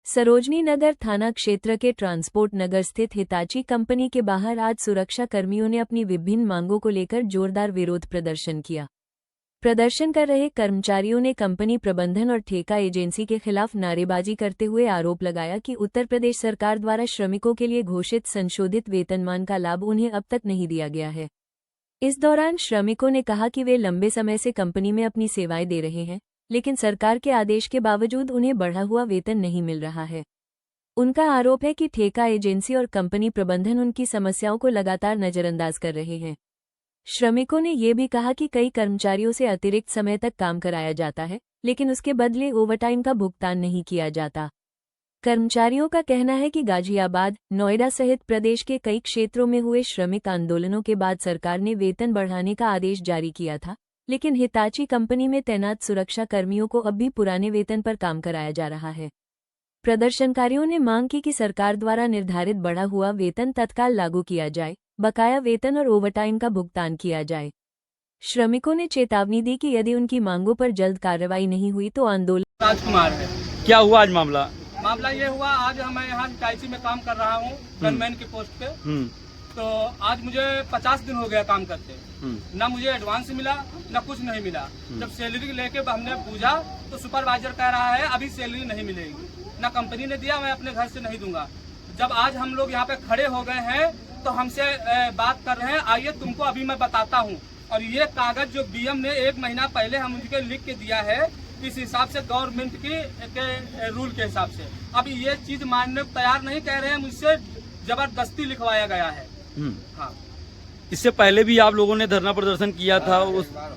सरोजनी नगर थाना क्षेत्र के ट्रांसपोर्ट नगर स्थित हिताची कंपनी के बाहर आज सुरक्षा कर्मियों ने अपनी विभिन्न मांगों को लेकर जोरदार विरोध प्रदर्शन किया। प्रदर्शन कर रहे कर्मचारियों ने कंपनी प्रबंधन और ठेका एजेंसी के खिलाफ नारेबाजी करते हुए आरोप लगाया कि उत्तर प्रदेश सरकार द्वारा श्रमिकों के लिए घोषित संशोधित वेतनमान का लाभ उन्हें अब तक नहीं दिया गया है। इस दौरान श्रमिकों ने कहा कि वे लंबे समय से कंपनी में अपनी सेवाएं दे रहे हैं, लेकिन सरकार के आदेश के बावजूद उन्हें बढ़ा हुआ वेतन नहीं मिल रहा है। उनका आरोप है कि ठेका एजेंसी और कंपनी प्रबंधन उनकी समस्याओं को लगातार नजरअंदाज कर रहे हैं। श्रमिकों ने ये भी कहा कि कई कर्मचारियों से अतिरिक्त समय तक काम कराया जाता है, लेकिन उसके बदले ओवरटाइम का भुगतान नहीं किया जाता। कर्मचारियों का कहना है कि गाजियाबाद, नोएडा सहित प्रदेश के कई क्षेत्रों में हुए श्रमिक आंदोलनों के बाद सरकार ने वेतन बढ़ाने का आदेश जारी किया था, लेकिन हिताची कंपनी में तैनात सुरक्षा कर्मियों को अब भी पुराने वेतन पर काम कराया जा रहा है। प्रदर्शनकारियों ने मांग की कि सरकार द्वारा निर्धारित बढ़ा हुआ वेतन तत्काल लागू किया जाए, बकाया वेतन और ओवरटाइम का भुगतान किया जाए। श्रमिकों ने चेतावनी दी कि यदि उनकी मांगों पर जल्द कार्रवाई नहीं हुई तो आंदोलन। राजकुमार है। क्या हुआ आज मामला? मामला ये हुआ, आज मैं यहाँ हिताची में काम कर रहा हूँ गनमैन की पोस्ट पे। तो आज मुझे 50 दिन हो गया काम करते, ना मुझे एडवांस मिला ना कुछ नहीं मिला। जब सैलरी लेके हमने पूछा तो सुपरवाइजर कह रहा है अभी सैलरी नहीं मिलेगी, ना कंपनी ने दिया, मैं अपने घर से नहीं दूंगा। जब आज हम लोग यहाँ पे खड़े हो गए हैं तो हमसे बात कर रहे हैं, आइए तुमको अभी मैं बताता हूँ। और ये कागज जो बीएम ने 1 महीना पहले हम उनके लिख के दिया है, इस हिसाब से गवर्नमेंट के रूल के हिसाब से अभी ये चीज मानने को तैयार नहीं, कह रहे हैं मुझसे जबरदस्ती लिखवाया गया है। हाँ, इससे पहले भी आप लोगों ने धरना प्रदर्शन किया था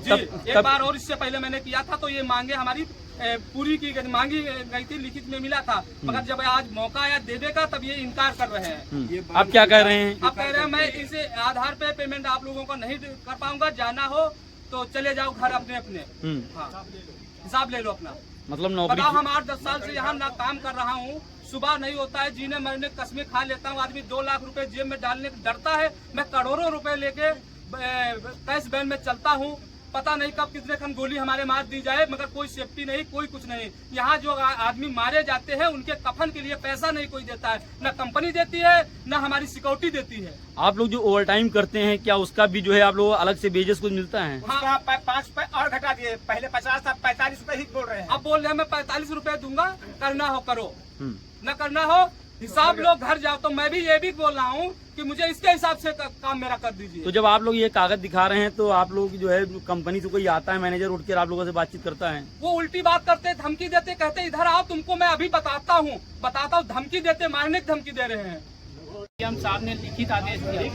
एक बार और इससे पहले मैंने किया था, तो ये मांगे हमारी पूरी की गई, मांगी गई थी, लिखित में मिला था। मगर जब आज मौका आया देने का तब ये इनकार कर रहे हैं। आप क्या कह रहे हैं? आप कह रहे हैं मैं इस आधार पे पेमेंट आप लोगों को नहीं कर पाऊंगा, जाना हो तो चले जाओ घर अपने अपने। हाँ, हिसाब ले लो अपना। मतलब नौकरी बताओ, हम 8-10 साल से यहाँ ना काम कर रहा हूँ, सुबह नहीं होता है, जीने मरने कसमें खा लेता हूँ। आदमी 2 लाख रुपए जेब में डालने डरता है, मैं करोड़ों रुपए लेके कैश वैन में चलता हूँ। पता नहीं कब कितने खन गोली हमारे मार दी जाए, मगर कोई सेफ्टी नहीं, कोई कुछ नहीं। यहाँ जो आदमी मारे जाते हैं उनके कफन के लिए पैसा नहीं कोई देता है, न कंपनी देती है न हमारी सिक्योरिटी देती है। आप लोग जो ओवरटाइम करते हैं, क्या उसका भी जो है आप लोग अलग से वेजेस कुछ मिलता है? हाँ, 5 रुपए और घटा दिए, पहले 50 था, 45 रुपए ही बोल रहे हैं। अब बोल रहे हैं मैं 45 रुपए दूंगा, करना हो करो, न करना हो हिसाब लो, घर जाओ। तो मैं भी ये भी बोल रहा हूँ कि मुझे इसके हिसाब से काम मेरा कर दीजिए। तो जब आप लोग ये कागज दिखा रहे हैं तो आप लोग जो है कंपनी से कोई आता है, मैनेजर उठ कर आप लोगों से बातचीत करता है? वो उल्टी बात करते, धमकी देते, कहते इधर आओ तुमको मैं अभी बताता हूँ, धमकी देते, मारने की धमकी दे रहे हैं। हम साहब ने लिखित आदेश दिए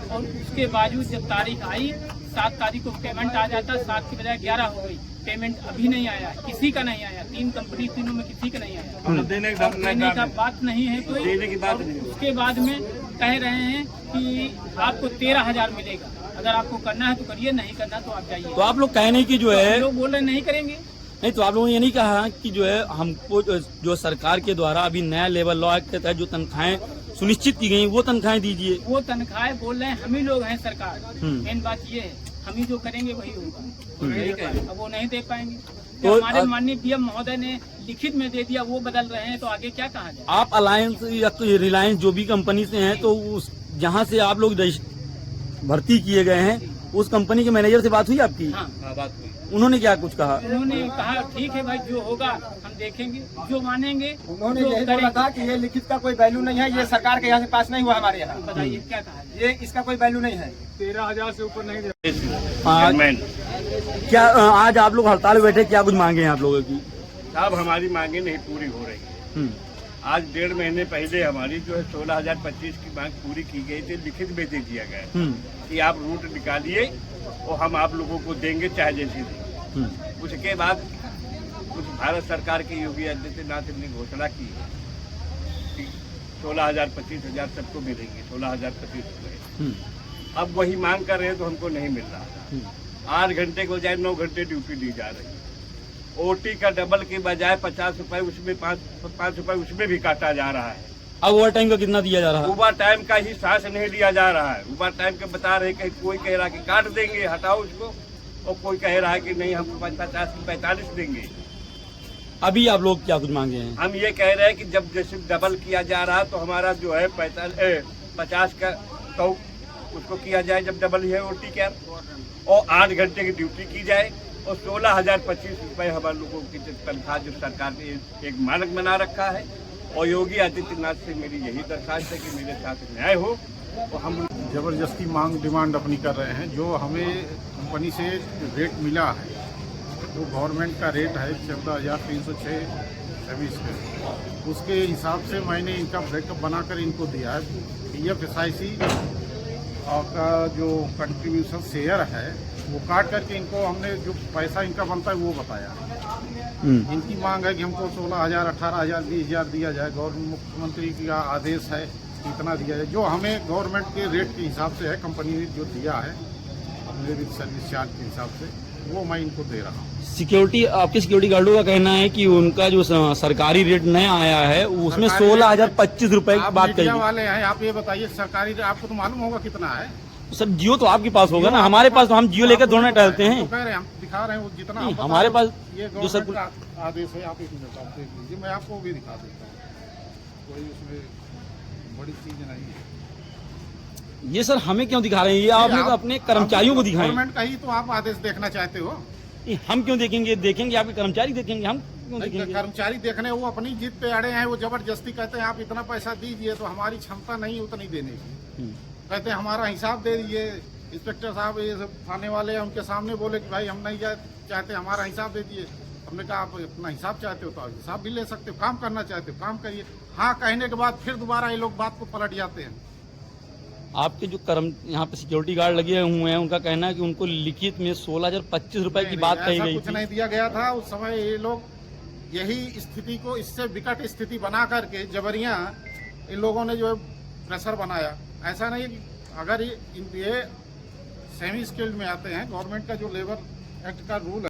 और उसके बावजूद जब तारीख आई 7 तारीख को पेमेंट आ जाता, 7 की बजाय 11 हो गई। पेमेंट अभी नहीं आया, किसी का नहीं आया, 3 कंपनी, तीनों में किसी का नहीं आया। देने का बात नहीं है कोई, देने की बात नहीं। उसके बाद में कह रहे हैं कि आपको 13,000 मिलेगा, अगर आपको करना है तो करिए, नहीं करना तो आप जाइए। तो आप लोग कहने की जो है लोग बोल रहे नहीं करेंगे। नहीं, तो आप लोगों ने ये नहीं कहा कि जो है हमको जो सरकार के द्वारा अभी नया लेबर लॉ के तहत जो तनख्वाहें सुनिश्चित की गई वो तनख्वाहें दीजिए? वो तनख्वाहें बोल रहे हैं हम ही लोग हैं सरकार, मेन बात ये है, हम ही जो करेंगे वही होगा। अब वो नहीं दे पाएंगे तो हमारे माननीय पीएम महोदय ने लिखित में दे दिया, वो बदल रहे हैं, तो आगे क्या कहा जाए? आप अलायंस या रिलायंस जो भी कंपनी से हैं, तो उस जहाँ से आप लोग भर्ती किए गए हैं उस कंपनी के मैनेजर से बात हुई आपकी? हाँ, बात हुई। उन्होंने क्या कुछ कहा? उन्होंने कहा ठीक है भाई, जो होगा हम देखेंगे, जो मानेंगे। उन्होंने यही बोला था कि ये लिखित का कोई वैल्यू नहीं है, ये सरकार के यहाँ से पास नहीं हुआ हमारे यहाँ। बताइए क्या कहा? ये इसका कोई वैल्यू नहीं है। 13,000 से ऊपर नहीं क्या आज आप लोग हड़ताल बैठे, क्या कुछ मांगे हैं आप लोगों की? साहब हमारी मांगे नहीं पूरी हो रही है। आज 1.5 महीने पहले हमारी जो है 16,025 की मांग पूरी की गई थी, लिखित में दे दिया गया कि आप रूट निकालिए और हम आप लोगों को देंगे चाहे जैसे देंगे। उसके बाद कुछ भारत सरकार के योगी आदित्यनाथ ने घोषणा की कि 16,000 25,000 सबको मिलेंगे, 16,025 रुपए। अब वही मांग कर रहे हैं तो हमको नहीं मिल रहा। 8 घंटे के बजाय 9 घंटे ड्यूटी दी जा रही है। ओटी का डबल के बजाय 50 रुपए, उसमें 5 रुपए उसमें भी काटा जा रहा है। अब ओवर टाइम का कितना दिया जा रहा है? ओवर टाइम का ही सांस नहीं लिया जा रहा है। ओवर टाइम के बता रहे कि कोई कह रहा है कि काट देंगे, हटाओ उसको, और कोई कह रहा है कि नहीं हमको 50 45 देंगे। अभी आप लोग क्या कुछ मांगे हैं? हम ये कह रहे हैं कि जब जैसे डबल किया जा रहा है तो हमारा जो है 50 का तो उसको किया जाए जब डबल है ओटी क्या, और 8 घंटे की ड्यूटी की जाए, और 16,025 रुपये हमारे लोगों की तनख्वाह जो सरकार ने एक मानक बना रखा है। और योगी आदित्यनाथ से मेरी यही दरखास्त है कि मेरे साथ न्याय हो। और हम जबरदस्ती मांग डिमांड अपनी कर रहे हैं। जो हमें कंपनी से रेट मिला है, जो गवर्नमेंट का रेट है 14,306 सर्विस के, उसके हिसाब से मैंने इनका ब्रेकअप बनाकर इनको दिया है। PF-SIC का जो कंट्रीब्यूशन शेयर है वो काट करके इनको हमने जो पैसा इनका बनता है वो बताया। इनकी मांग है कि हमको 16,000, 18,000, 20,000 दिया जाए। गवर्नमेंट मुख्यमंत्री का आदेश है इतना दिया जाए, जो हमें गवर्नमेंट के रेट के हिसाब से है, कंपनी ने जो दिया है अपने विद सर्विस चार्ज के हिसाब से, वो मैं इनको दे रहा हूँ। सिक्योरिटी, आपके सिक्योरिटी गार्डों का कहना है कि उनका जो सरकारी रेट नया आया है उसमें 16,025 रुपए की बात कही। वाले हैं, आप ये बताइए सरकारी रेट आपको तो मालूम होगा कितना है? सर जियो तो आपके पास होगा ना, हमारे पास तो हम जियो लेकर दोनों टहलते हैं। तो कह रहे हैं, हम दिखा रहे हैं वो जितना हम हमारे पास ये जो सर गवर्नमेंट का आदेश है। आप एक मिनट आप देख लीजिए, मैं आपको भी दिखा देता हूँ, कोई उसमें बड़ी चीज नहीं है। ये सर हमें क्यों दिखा रहे हैं? ये आपने तो अपने कर्मचारियों को दिखाएं। गवर्नमेंट का ही तो आप आदेश देखना चाहते हो। हम क्यों देखेंगे? देखेंगे आपके कर्मचारी देखेंगे, हम क्यों देखेंगे? कर्मचारी देखने वो अपनी जिद पे अड़े हैं, वो जबरदस्ती कहते हैं आप इतना पैसा दीजिए, तो हमारी क्षमता नहीं उतनी देने की। कहते हैं हमारा हिसाब दे दीजिए। इंस्पेक्टर साहब ये सब थाने वाले हैं, उनके सामने बोले कि भाई हम नहीं चाहते, हमारा हिसाब दे दीजिए। हमने कहा आप अपना हिसाब चाहते हो तो हिसाब भी ले सकते हो, काम करना चाहते हो काम करिए। हाँ कहने के बाद फिर दोबारा ये लोग बात को पलट जाते हैं। आपके जो यहाँ पे सिक्योरिटी गार्ड लगे हुए हैं उनका कहना है कि उनको लिखित में 16,025 रुपए की बात कही गई कुछ नहीं दिया गया था उस समय। ये लोग यही स्थिति को, इससे विकट स्थिति बना करके जबरियां इन लोगों ने जो प्रेशर बनाया। ऐसा नहीं कि अगर ये सेमी स्किल्ड में आते हैं, गवर्नमेंट का जो लेबर एक्ट का रूल है